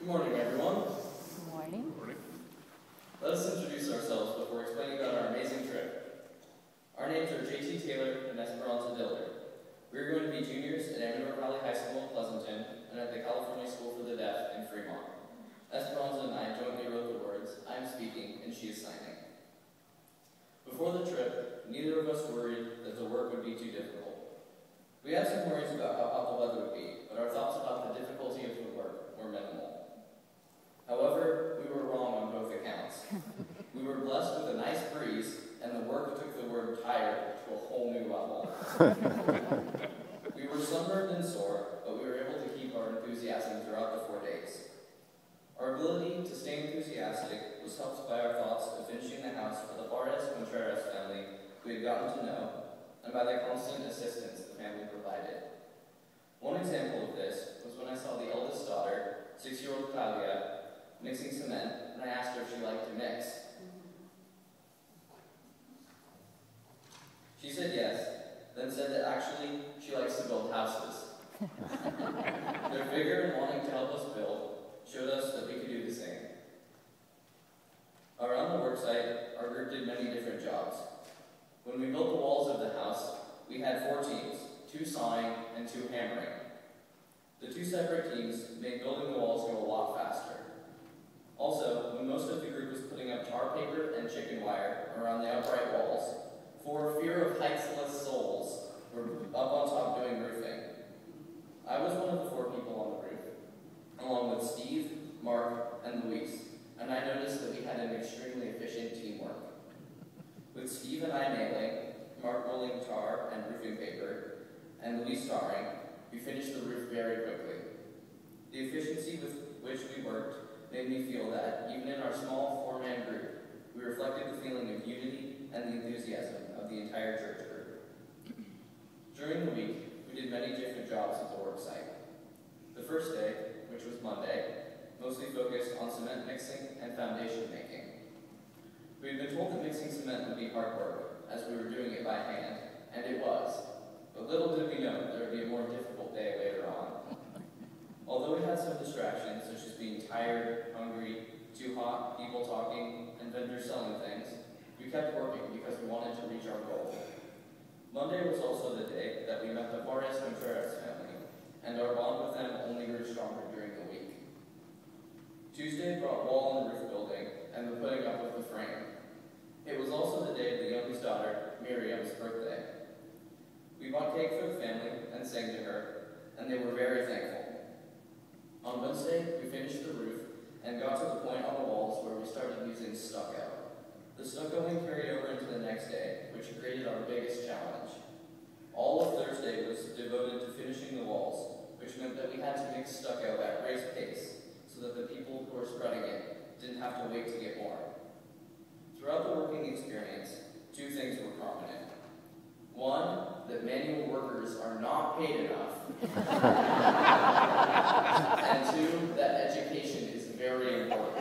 morning, everyone. Good morning. Good morning. Let us introduce ourselves before explaining about our amazing trip. Our names are JT Taylor and Esperanza August. We are going to be juniors at Amador Valley High School in Pleasanton and at the California School for the Deaf in Fremont. Esperanza and I jointly wrote the words, "I'm speaking and she is signing." Before the trip, neither of us worried that the work would be too difficult. We had some worries about how hot the weather would be, but our thoughts about the difficulty of the work were minimal. However, we were wrong on both accounts. We were blessed with a nice breeze, and the work took the word tired to a whole new level. We were sunburned and sore, but we were able to keep our enthusiasm throughout the 4 days. Our ability to stay enthusiastic was helped by our thoughts of finishing the house for the Contreras family we had gotten to know, and by the constant assistance the family provided. One example of this was when I saw the eldest daughter, 6-year-old Claudia, mixing cement, and I asked her if she liked to mix. She said yes, then said that actually she likes to build houses. Their vigor in wanting to help us build showed us that we could do the same. Around the worksite, our group did many different jobs. When we built the walls of the house, we had 4 teams, 2 sawing and 2 hammering. The 2 separate teams made building the walls go a lot faster. Also, when most of the group was putting up tar paper and chicken wire around the upright walls, for fear of heightsless souls, were up on top doing roofing. I was one of the 4 people on the roof, along with Steve, Mark, and Luis, and I noticed that we had an extremely efficient teamwork. With Steve and I nailing, Mark rolling tar and roofing paper, and Luis tarring, we finished the roof very quickly. The efficiency with which we worked made me feel that, even in our small 4-man group, we reflected the feeling of unity and the enthusiasm of the entire church group. During the week, we did many different jobs at the work site. The first day, which was Monday, mostly focused on cement mixing and foundation making. We had been told that mixing cement would be hard work, as we were doing it by hand, and it was. But little did we know there would be a more difficult day later on. Although we had some distractions, such as being tired, hungry, too hot, people talking, and vendors selling things, we kept working because we wanted to reach our goal. Monday was also the day that we met the Contreras family, and our bond with them only grew stronger during the week. Tuesday brought wall and roof building, and the putting up of the frame. It was also the day of the youngest daughter, Miriam's birthday. We bought cake for the family and sang to her, and they were very thankful. On Wednesday, we finished the roof and got to the point on the walls where we started using stucco. The stuccoing carried over into the next day, which created our biggest challenge. All of Thursday was devoted to finishing the walls, which meant that we had to mix stucco at race pace so that the people who were spreading it didn't have to wait to get more. Throughout the working experience, 2 things were prominent. 1, that manual workers are not paid enough. And 2, that education is very important.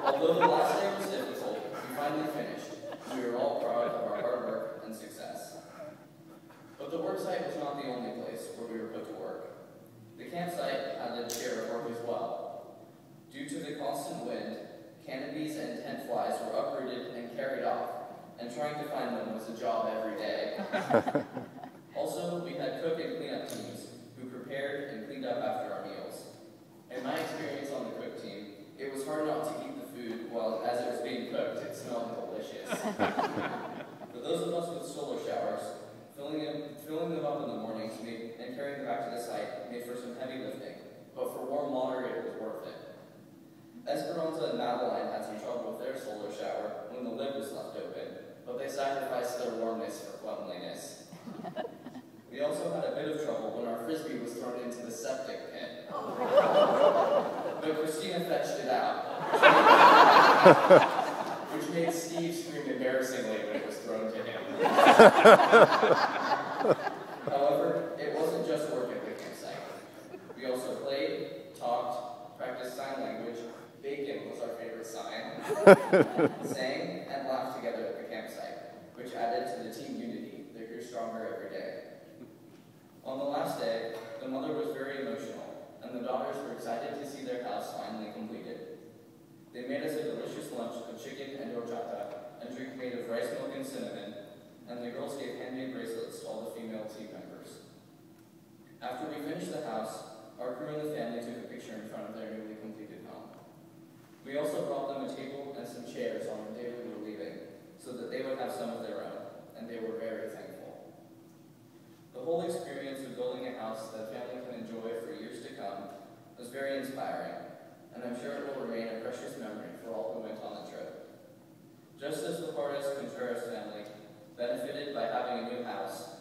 Although the last day was difficult, we finally finished. We were all proud of our hard work and success. But the worksite was not the only place where we were put to work. The campsite had its share of work as well. Due to the constant wind, canopies and tent flies were uprooted and carried off, and trying to find them was a job every day. Also, we had cook and cleanup teams who prepared and cleaned up after our meals. In my experience on the cook team, it was hard not to eat the food while as it was being cooked. It smelled delicious. For those of us with solar showers, filling them up in the mornings and carrying them back to the site made for some heavy lifting, but for warm water it was worth it. Esperanza and Madeline had some trouble with their solar shower when the lid was left open, but they sacrificed their warmness for cleanliness. We also had a bit of trouble when our frisbee was thrown into the septic pit. But Christina fetched it out, which made Steve scream embarrassingly when it was thrown to him. However, it wasn't just work at the campsite. We also played, talked, practiced sign language, bacon was our favorite sign, sang, and laughed together at the campsite, which added to the team unity that grew stronger every day. On the last day, the mother was very emotional chicken and horchata, and drink made of rice milk and cinnamon, and the girls gave handmade bracelets to all the female team members. After we finished the house, our crew and the family took a picture in front of their newly completed home. We also brought them a table and some chairs on the day we were leaving, so that they would have some of their own, and they were very thankful. The whole experience of building a house that family can enjoy for years to come was very inspiring, and I'm sure it will remain a precious memory for all who went on the trip. Just as the Juarez Contreras family benefited by having a new house,